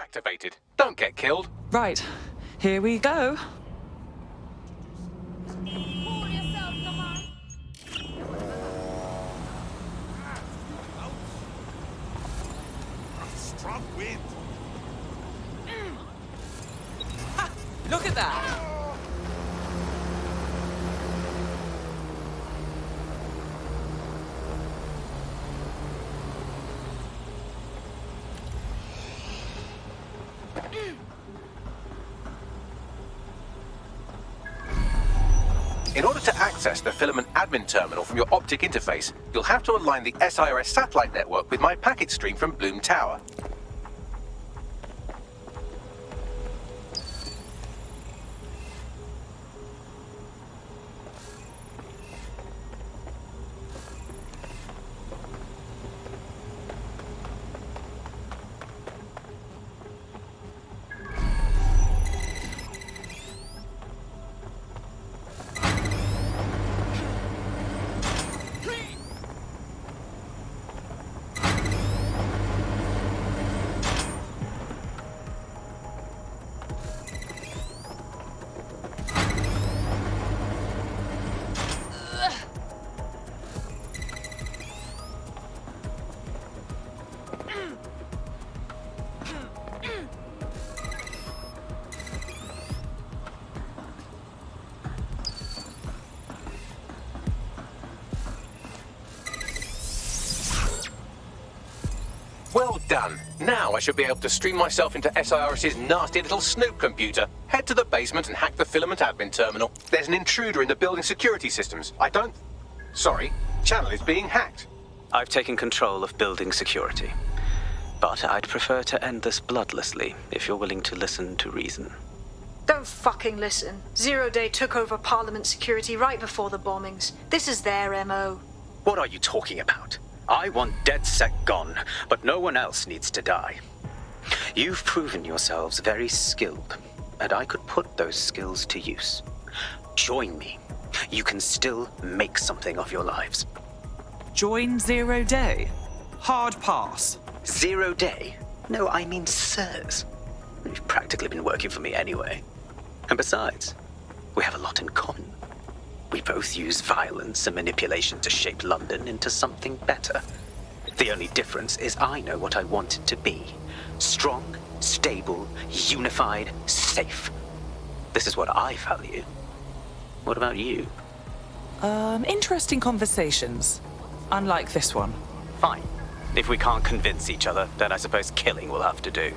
activated. Don't get killed. Right. Here we go. Strong wind. Ha! Look at that! In order to access the filament admin terminal from your optic interface, you'll have to align the SIRS satellite network with my packet stream from Bloom Tower. Well done. Now I should be able to stream myself into SIRS's nasty little snoop computer, head to the basement and hack the filament admin terminal. There's an intruder in the building security systems. Sorry, channel is being hacked. I've taken control of building security. But I'd prefer to end this bloodlessly, if you're willing to listen to reason. Don't fucking listen. Zero Day took over Parliament security right before the bombings. This is their MO. What are you talking about? I want DedSec gone, but no one else needs to die. You've proven yourselves very skilled, and I could put those skills to use. Join me. You can still make something of your lives. Join Zero Day. Hard pass. 0 Day? No, I mean sirs. You've practically been working for me anyway. And besides, we have a lot in common. We both use violence and manipulation to shape London into something better. The only difference is I know what I want it to be. Strong, stable, unified, safe. This is what I value. What about you? Interesting conversations. Unlike this one. Fine. If we can't convince each other, then I suppose killing will have to do.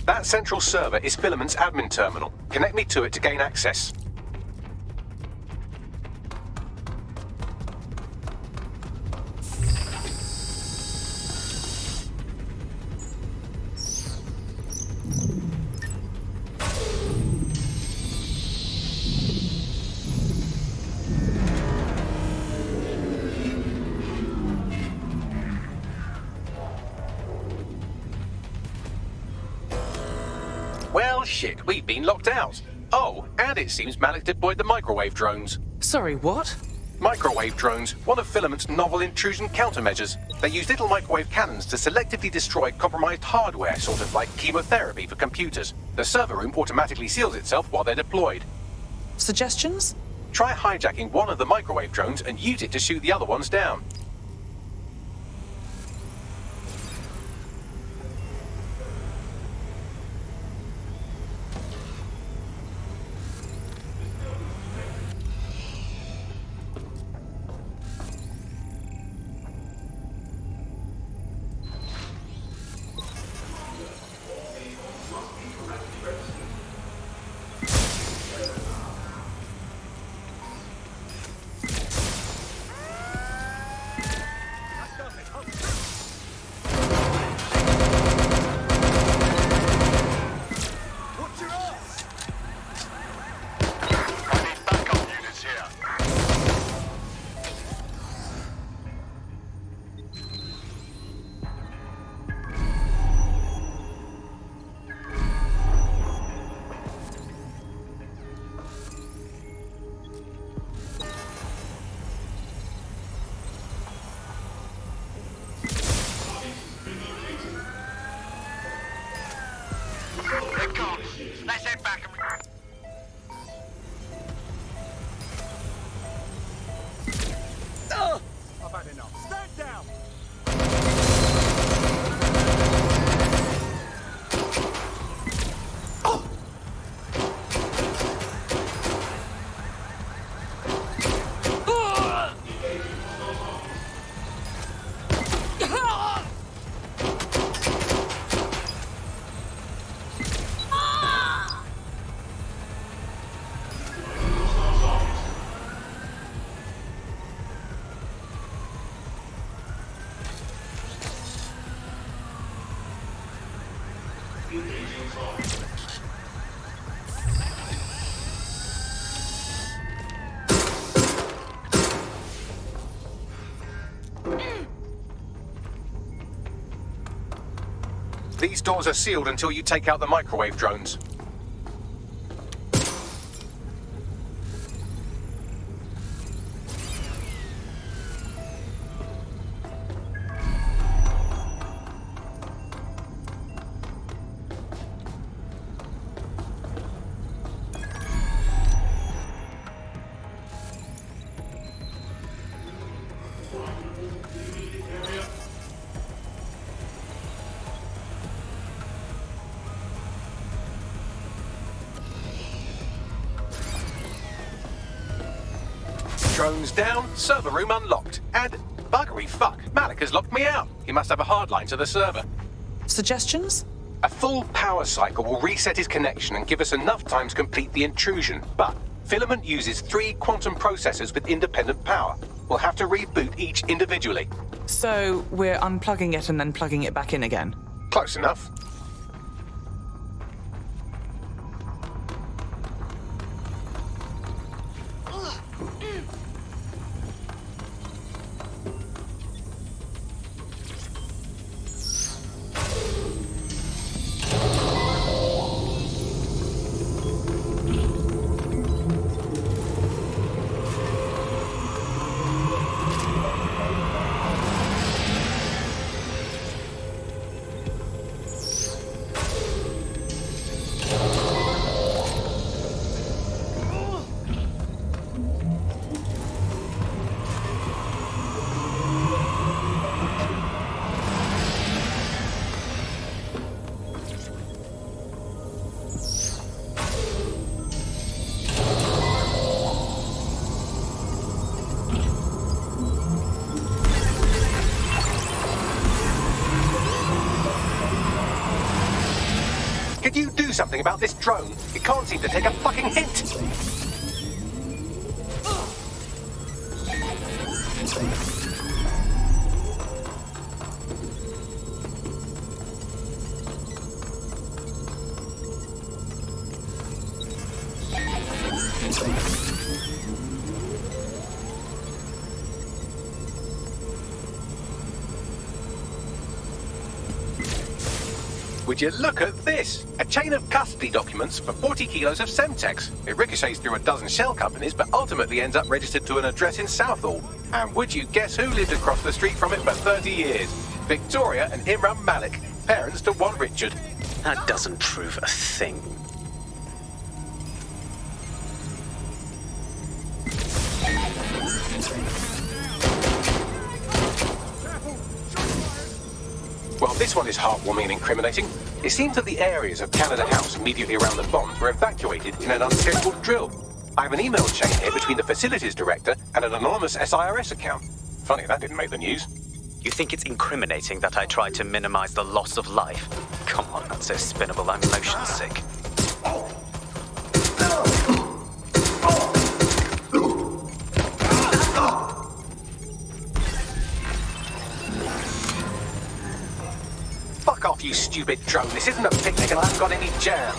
That central server is Filament's admin terminal. Connect me to it to gain access. Well, shit, we've been locked out. Oh, and it seems Malik deployed the microwave drones. Sorry, what? Microwave drones, one of Filament's novel intrusion countermeasures. They use little microwave cannons to selectively destroy compromised hardware, sort of like chemotherapy for computers. The server room automatically seals itself while they're deployed. Suggestions? Try hijacking one of the microwave drones and use it to shoot the other ones down. I've had enough. Stand down! These doors are sealed until you take out the microwave drones. Drones down, server room unlocked. And buggery fuck, Malik has locked me out. He must have a hard line to the server. Suggestions? A full power cycle will reset his connection and give us enough time to complete the intrusion. But Filament uses 3 quantum processors with independent power. We'll have to reboot each individually. So we're unplugging it and then plugging it back in again. Close enough. Could you do something about this drone? It can't seem to take a fucking hint. Would you look at this? A chain of custody documents for 40 kilos of Semtex. It ricochets through a dozen shell companies, but ultimately ends up registered to an address in Southall. And would you guess who lived across the street from it for 30 years? Victoria and Imran Malik, parents to one Richard. That doesn't prove a thing. Well, this one is heartwarming and incriminating. It seems that the areas of Canada House immediately around the bombs were evacuated in an unscheduled drill. I have an email chain here between the facilities director and an anonymous SIRS account. Funny that didn't make the news. You think it's incriminating that I tried to minimize the loss of life? Come on, that's so spinnable, I'm motion sick. Fuck off, you stupid drone. This isn't a picnic and I haven't got any jam.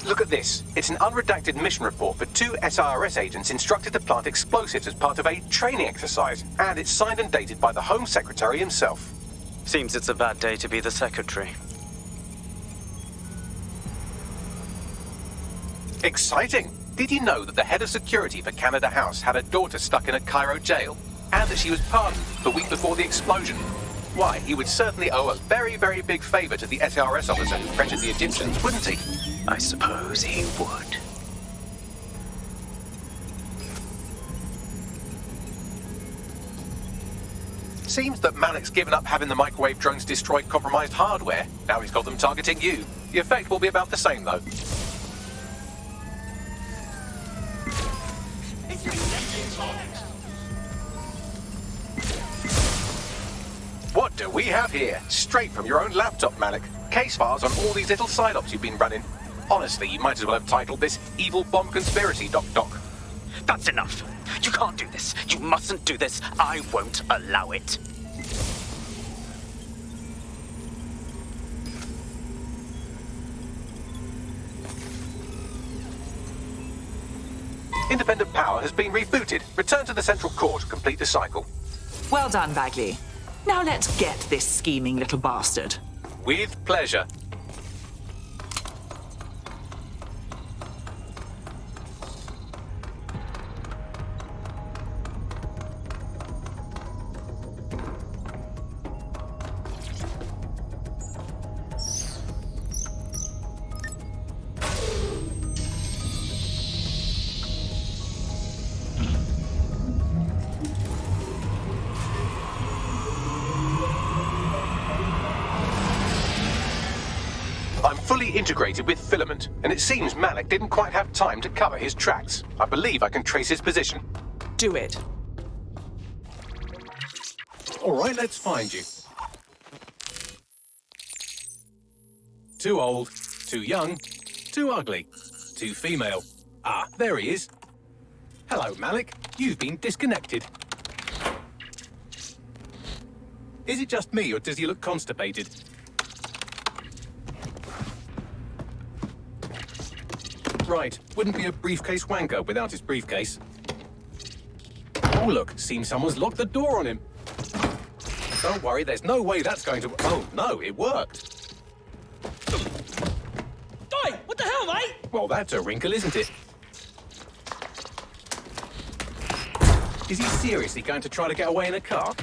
Look at this. It's an unredacted mission report for 2 SIRS agents instructed to plant explosives as part of a training exercise. And it's signed and dated by the Home Secretary himself. Seems it's a bad day to be the secretary. Exciting! Did you know that the head of security for Canada House had a daughter stuck in a Cairo jail? And that she was pardoned the week before the explosion? Why, he would certainly owe a very, very big favour to the SARS officer who pressured the Egyptians, wouldn't he? I suppose he would. Seems that Malik's given up having the microwave drones destroy compromised hardware. Now he's got them targeting you. The effect will be about the same, though. What do we have here? Straight from your own laptop, Malik. Case files on all these little side-ops you've been running. Honestly, you might as well have titled this Evil Bomb Conspiracy, Doc. That's enough. You can't do this. You mustn't do this. I won't allow it. Independent power has been rebooted. Return to the central core to complete the cycle. Well done, Bagley. Now let's get this scheming little bastard. With pleasure. I'm fully integrated with Filament, and it seems Malik didn't quite have time to cover his tracks. I believe I can trace his position. Do it. All right, let's find you. Too old, too young, too ugly, too female. Ah, there he is. Hello, Malik. You've been disconnected. Is it just me, or does he look constipated? Right, wouldn't be a briefcase wanker without his briefcase. Oh look, seems someone's locked the door on him. Don't worry, there's no way that's going to... Oh no, it worked. Oi, what the hell, mate? Well, that's a wrinkle, isn't it? Is he seriously going to try to get away in a car?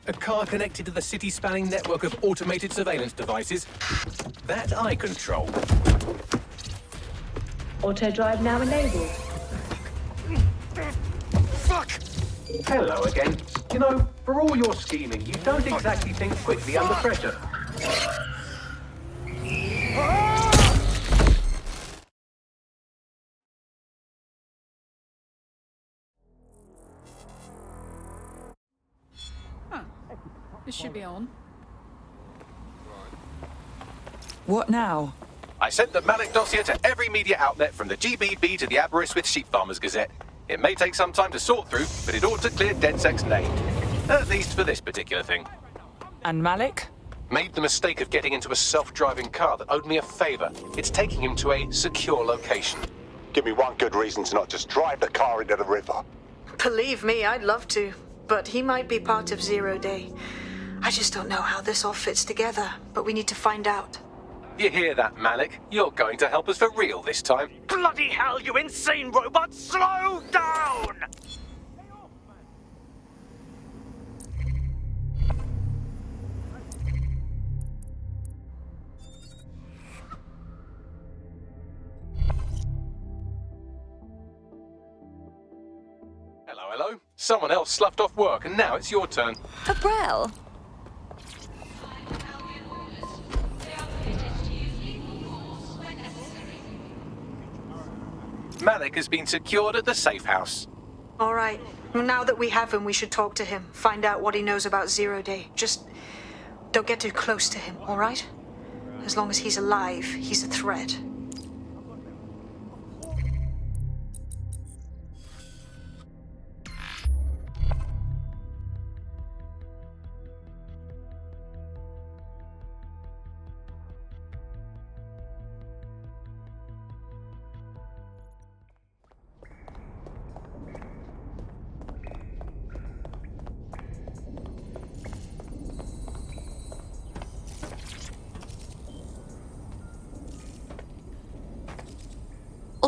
A car connected to the city-spanning network of automated surveillance devices? That I control. Auto drive now enabled. Fuck! Hello again. You know, for all your scheming, you don't exactly think quickly under pressure. This should be on. What now? I sent the Malik dossier to every media outlet from the GBB to the Aberystwyth Sheep Farmers Gazette. It may take some time to sort through, but it ought to clear DedSec's name. At least for this particular thing. And Malik? Made the mistake of getting into a self-driving car that owed me a favor. It's taking him to a secure location. Give me one good reason to not just drive the car into the river. Believe me, I'd love to. But he might be part of Zero Day. I just don't know how this all fits together, but we need to find out. You hear that, Malik? You're going to help us for real this time. Bloody hell, you insane robot! Slow down! Hello? Someone else sloughed off work, and now it's your turn. Abrel. Malik has been secured at the safe house. All right. Now that we have him, we should talk to him. Find out what he knows about Zero Day. Just don't get too close to him, all right? As long as he's alive, he's a threat.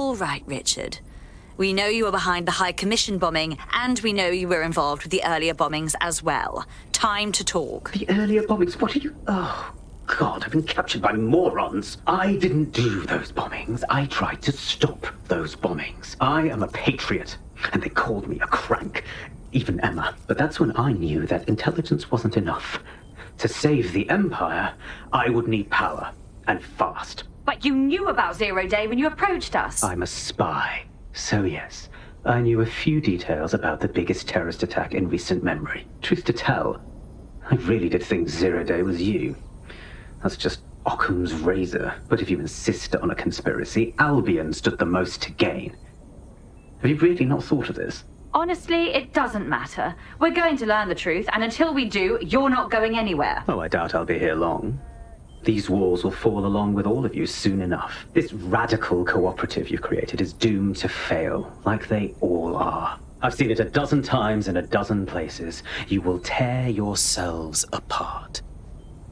All right, Richard. We know you were behind the High Commission bombing, and we know you were involved with the earlier bombings as well. Time to talk. The earlier bombings? What are you... Oh, God, I've been captured by morons. I didn't do those bombings. I tried to stop those bombings. I am a patriot, and they called me a crank. Even Emma. But that's when I knew that intelligence wasn't enough. To save the Empire, I would need power, and fast. But you knew about Zero Day when you approached us. I'm a spy. So yes, I knew a few details about the biggest terrorist attack in recent memory. Truth to tell, I really did think 0 Day was you. That's just Occam's razor. But if you insist on a conspiracy, Albion stood the most to gain. Have you really not thought of this? Honestly, it doesn't matter. We're going to learn the truth, and until we do, you're not going anywhere. Oh, I doubt I'll be here long. These walls will fall along with all of you soon enough. This radical cooperative you've created is doomed to fail, like they all are. I've seen it a dozen times in a dozen places. You will tear yourselves apart.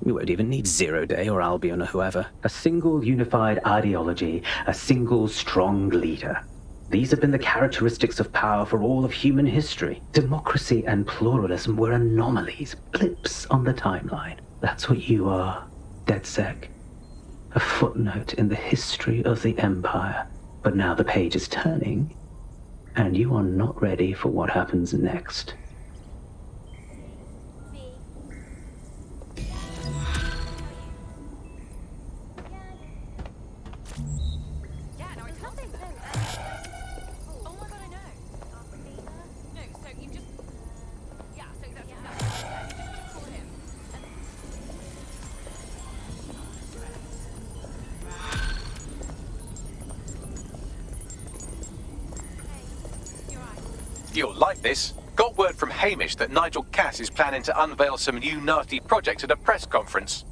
You won't even need 0 Day or Albion or whoever. A single unified ideology, a single strong leader. These have been the characteristics of power for all of human history. Democracy and pluralism were anomalies, blips on the timeline. That's what you are. DedSec, a footnote in the history of the Empire. But now the page is turning, and you are not ready for what happens next. You'll like this. Got word from Hamish that Nigel Cass is planning to unveil some new nasty projects at a press conference.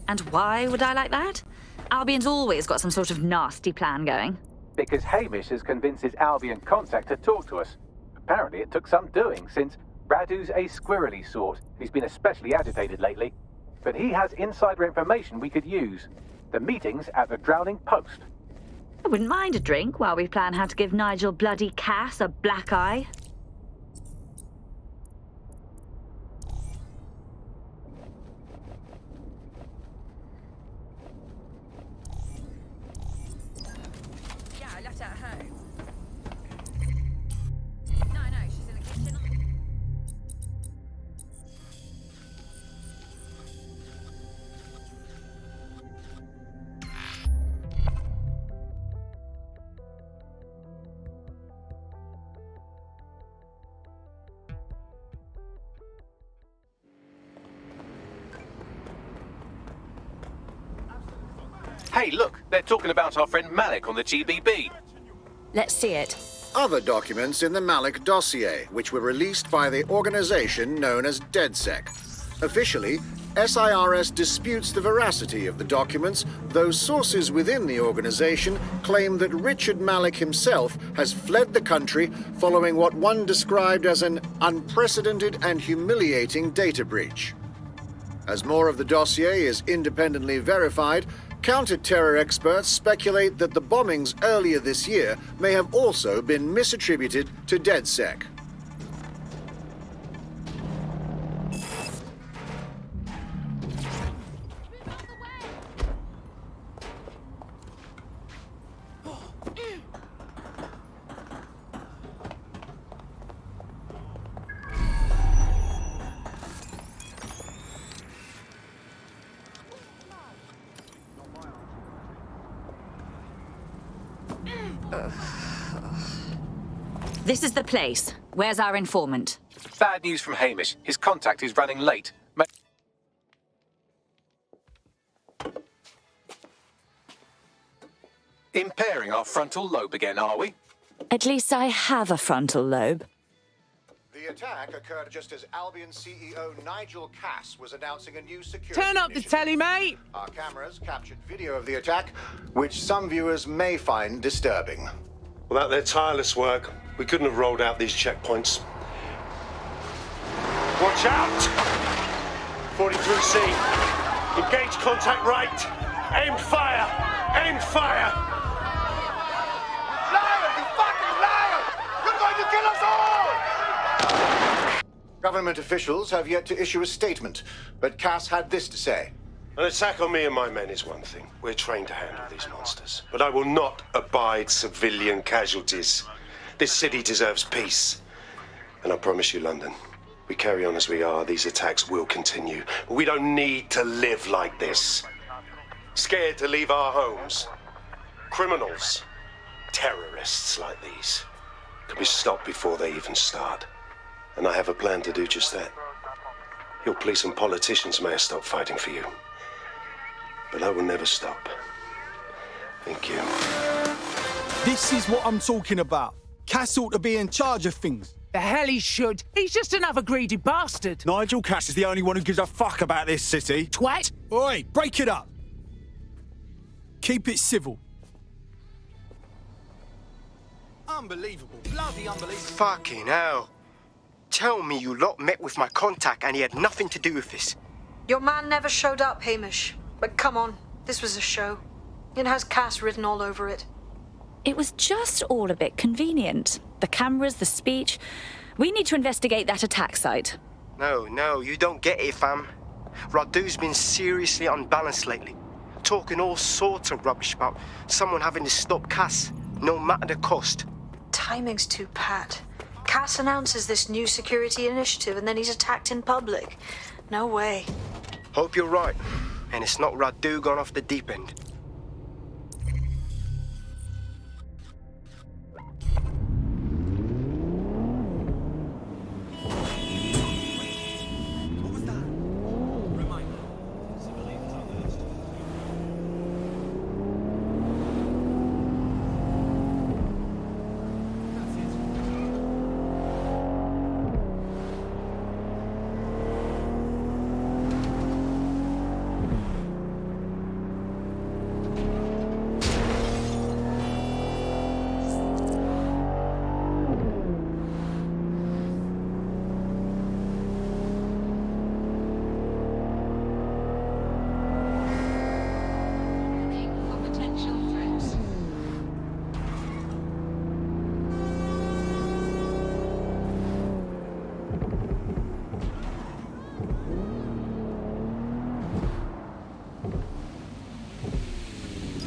And why would I like that? Albion's always got some sort of nasty plan going. Because Hamish has convinced his Albion contact to talk to us. Apparently it took some doing, since Radu's a squirrely sort. He's been especially agitated lately. But he has insider information we could use. The meeting's at the Drowning Post. I wouldn't mind a drink while we plan how to give Nigel bloody Cass a black eye. Yeah, I left her at home. No, she's in the kitchen. Hey, look, they're talking about our friend Malik on the GBB. Let's see it. Other documents in the Malik dossier, which were released by the organization known as DedSec. Officially, SIRS disputes the veracity of the documents, though sources within the organization claim that Richard Malik himself has fled the country following what one described as an unprecedented and humiliating data breach. As more of the dossier is independently verified, counter-terror experts speculate that the bombings earlier this year may have also been misattributed to DedSec. This is the place. Where's our informant? Bad news from Hamish. His contact is running late. Impairing our frontal lobe again, are we? At least I have a frontal lobe. The attack occurred just as Albion CEO Nigel Cass was announcing a new security Turn up the initiative. telly, mate! Our cameras captured video of the attack, which some viewers may find disturbing. Without their tireless work, we couldn't have rolled out these checkpoints. Watch out! 43C. Engage contact right. Aimed fire! Aimed fire! Government officials have yet to issue a statement, but Cass had this to say. An attack on me and my men is one thing. We're trained to handle these monsters. But I will not abide civilian casualties. This city deserves peace. And I promise you, London, we carry on as we are, these attacks will continue. We don't need to live like this. Scared to leave our homes. Criminals, terrorists like these, can be stopped before they even start. And I have a plan to do just that. Your police and politicians may have stopped fighting for you. But I will never stop. Thank you. This is what I'm talking about. Cass ought to be in charge of things. The hell he should. He's just another greedy bastard. Nigel Cass is the only one who gives a fuck about this city. Twat. Oi, break it up. Keep it civil. Unbelievable. Bloody unbelievable. Fucking hell. Tell me you lot met with my contact and he had nothing to do with this. Your man never showed up, Hamish. But come on, this was a show. It has Cass written all over it. It was just all a bit convenient. The cameras, the speech. We need to investigate that attack site. No, you don't get it, fam. Radu's been seriously unbalanced lately. Talking all sorts of rubbish about someone having to stop Cass, no matter the cost. Timing's too pat. Cass announces this new security initiative and then he's attacked in public. No way. Hope you're right. And it's not Radu gone off the deep end.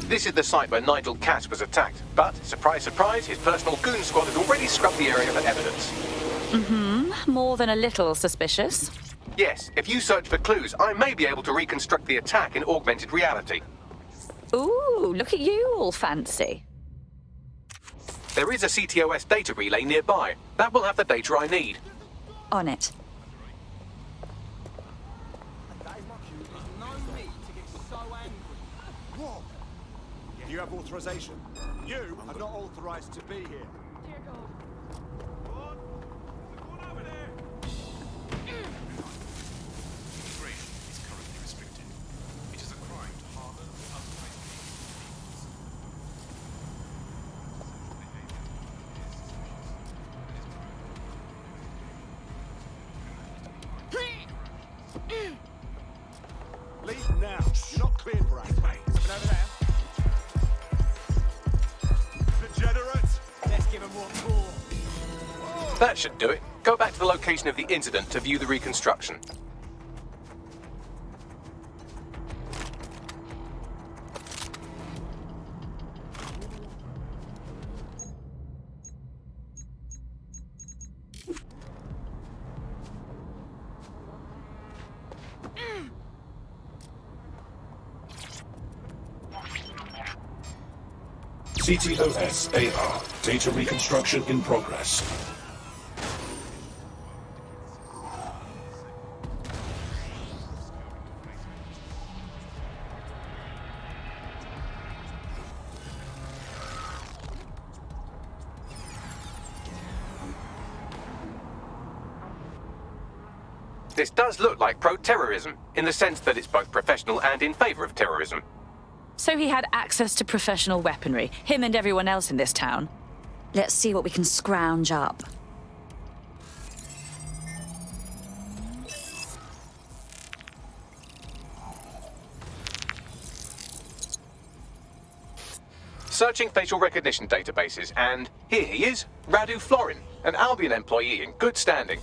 This is the site where Nigel Cass was attacked, but, surprise, surprise, his personal goon squad had already scrubbed the area for evidence. More than a little suspicious. Yes, if you search for clues, I may be able to reconstruct the attack in augmented reality. Ooh, look at you, all fancy. There is a CTOS data relay nearby. That will have the data I need. On it. Do you have authorization? You are not authorized to be here. Dear God. Immigration is currently restricted. It is a crime to harbor unauthorized Leave now. You're not cleared for us. Something over there. Degenerate. Let's give him one more. That should do it. Go back to the location of the incident to view the reconstruction. CTOS AR. Data reconstruction in progress. This does look like pro-terrorism, in the sense that it's both professional and in favor of terrorism. So he had access to professional weaponry, him and everyone else in this town. Let's see what we can scrounge up. Searching facial recognition databases, and here he is, Radu Florin, an Albion employee in good standing.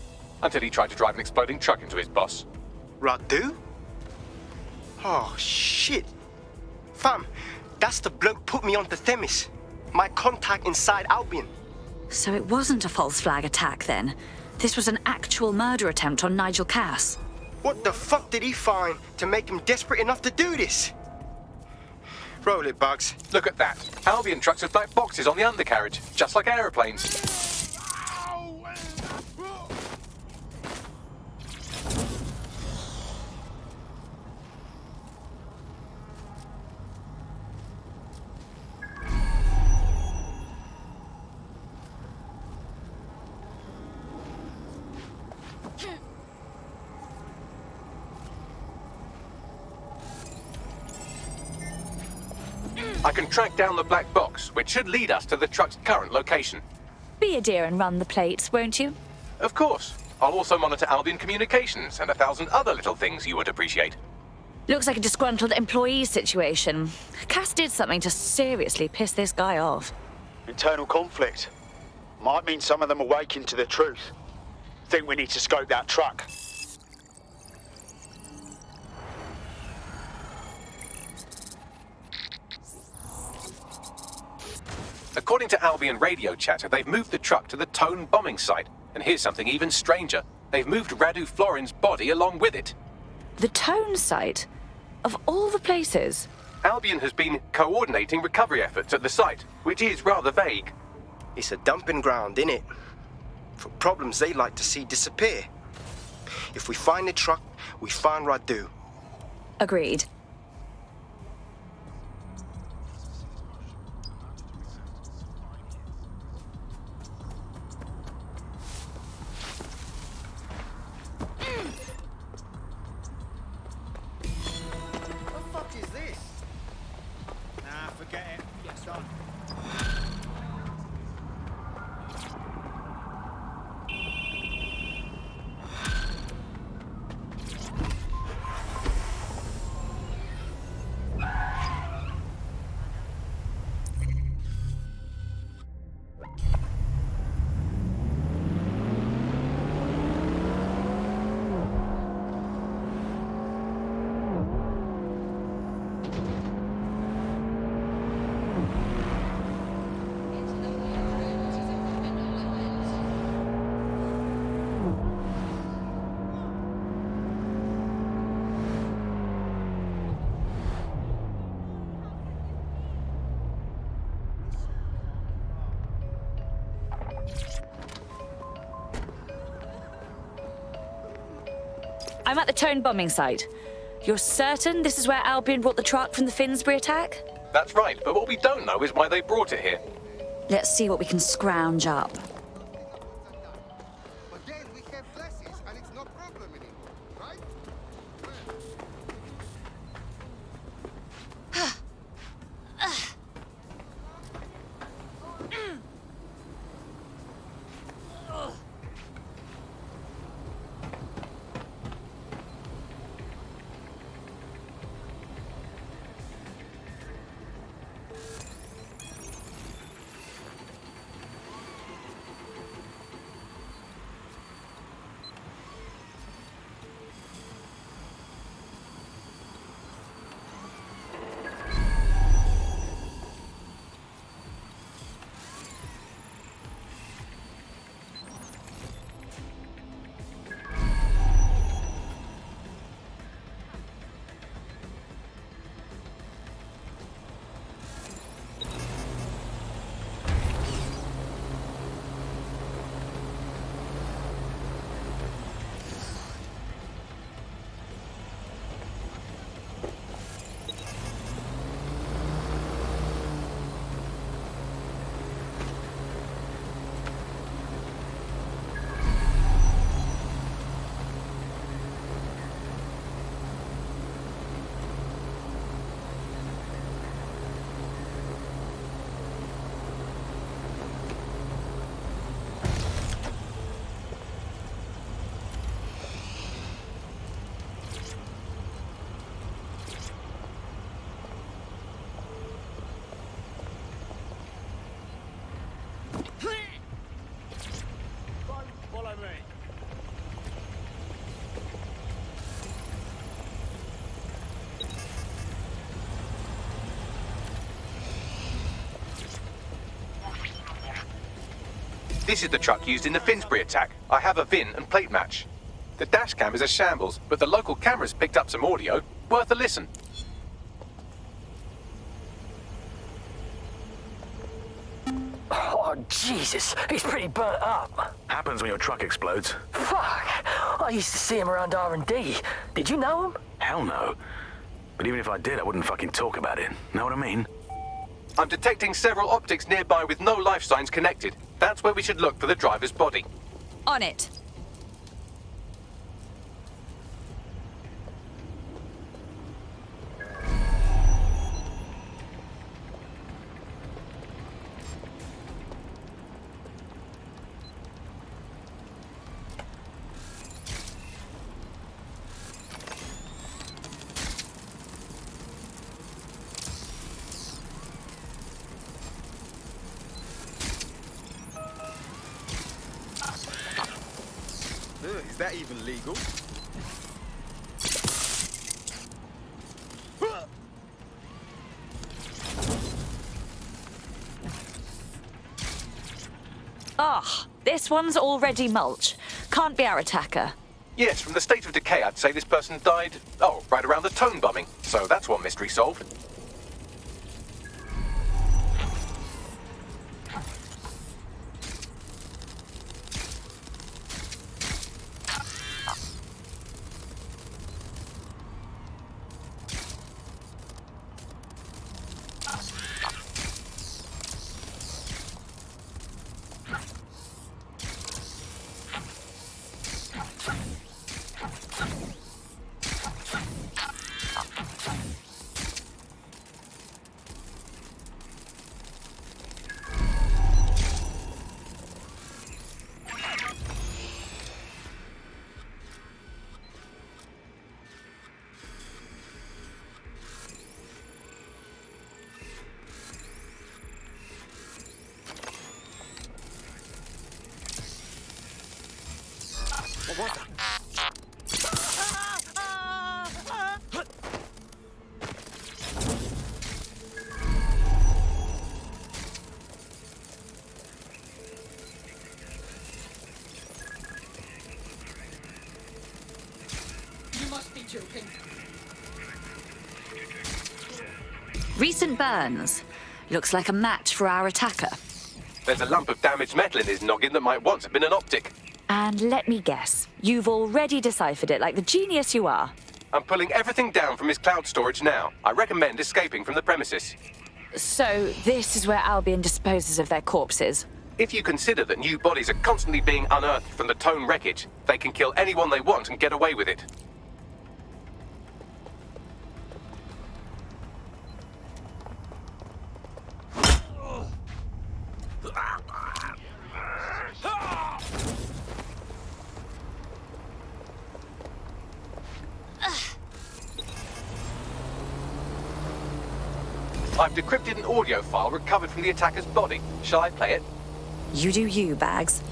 until he tried to drive an exploding truck into his boss. Radu? Oh, shit. Fam, that's the bloke put me on the Themis. My contact inside Albion. So it wasn't a false flag attack then. This was an actual murder attempt on Nigel Cass. What the fuck did he find to make him desperate enough to do this? Roll it, Bugs. Look at that. Albion trucks with black boxes on the undercarriage, just like aeroplanes. I can track down the black box, which should lead us to the truck's current location. Be a dear and run the plates, won't you? Of course. I'll also monitor Albion communications and 1,000 other little things you would appreciate. Looks like a disgruntled employee situation. Cass did something to seriously piss this guy off. Internal conflict. Might mean some of them are waking to the truth. Think we need to scope that truck. According to Albion radio chatter, they've moved the truck to the Tone bombing site. And here's something even stranger. They've moved Radu Florin's body along with it. The Tone site? Of all the places? Albion has been coordinating recovery efforts at the site, which is rather vague. It's a dumping ground, innit? For problems they like to see disappear. If we find the truck, we find Radu. Agreed. I'm at the Tone bombing site. You're certain this is where Albion brought the truck from the Finsbury attack? That's right, but what we don't know is why they brought it here. Let's see what we can scrounge up. This is the truck used in the Finsbury attack. I have a VIN and plate match. The dash cam is a shambles, but the local cameras picked up some audio. Worth a listen. Oh, Jesus, he's pretty burnt up. Happens when your truck explodes. Fuck, I used to see him around R&D. Did you know him? Hell no. But even if I did, I wouldn't fucking talk about it. Know what I mean? I'm detecting several optics nearby with no life signs connected. That's where we should look for the driver's body. On it. Is that even legal? Ah, this one's already mulch. Can't be our attacker. Yes, from the state of decay, I'd say this person died, right around the tone bombing. So that's one mystery solved. You must be joking. Recent burns. Looks like a match for our attacker. There's a lump of damaged metal in his noggin that might once have been an optic. And let me guess, you've already deciphered it like the genius you are. I'm pulling everything down from his cloud storage now. I recommend escaping from the premises. So this is where Albion disposes of their corpses. If you consider that new bodies are constantly being unearthed from the Tone wreckage, they can kill anyone they want and get away with it. I've decrypted an audio file recovered from the attacker's body. Shall I play it? You do you, Bags.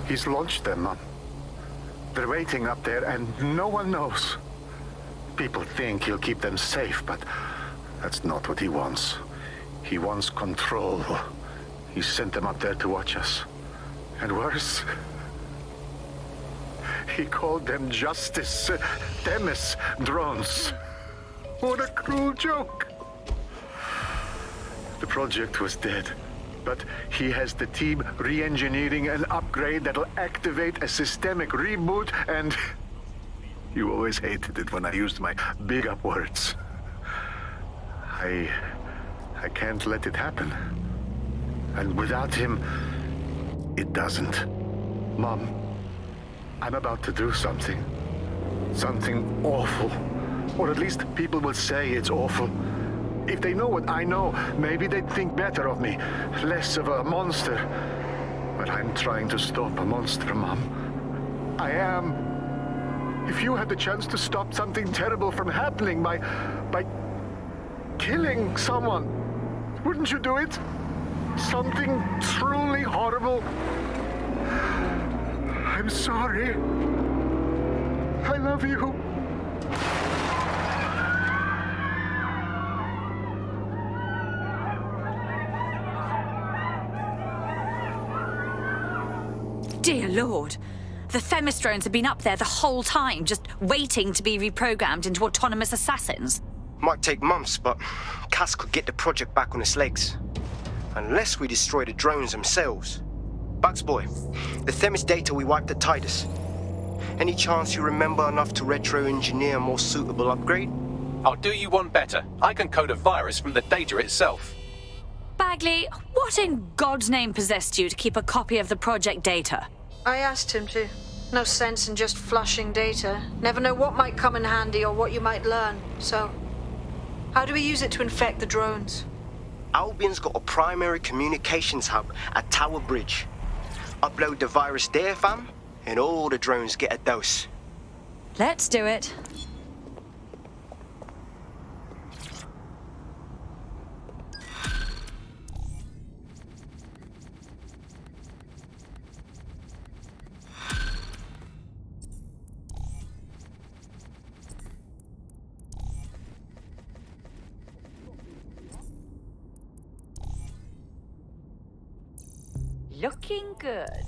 He's launched them, Mom. They're waiting up there and no one knows. People think he'll keep them safe, but that's not what he wants. He wants control. He sent them up there to watch us. And worse, he called them Justice Themis drones. What a cruel joke. The project was dead, but he has the team re-engineering an upgrade that'll activate a systemic reboot, and you always hated it when I used my big up words. I can't let it happen. And without him, it doesn't. Mom, I'm about to do something. Something awful. Or at least people will say it's awful. If they know what I know, maybe they'd think better of me. Less of a monster. But I'm trying to stop a monster, Mom. I am. If you had the chance to stop something terrible from happening by killing someone, wouldn't you do it? Something truly horrible. I'm sorry. I love you. Dear Lord. The Themis drones have been up there the whole time, just waiting to be reprogrammed into autonomous assassins. Might take months, but Cass could get the project back on its legs. Unless we destroy the drones themselves. Bugs boy, the Themis data we wiped at Titus. Any chance you remember enough to retro-engineer a more suitable upgrade? I'll do you one better. I can code a virus from the data itself. Bagley, what in God's name possessed you to keep a copy of the project data? I asked him to. No sense in just flushing data. Never know what might come in handy or what you might learn. So, how do we use it to infect the drones? Albion's got a primary communications hub at Tower Bridge. Upload the virus there, fam, and all the drones get a dose. Let's do it. Looking good.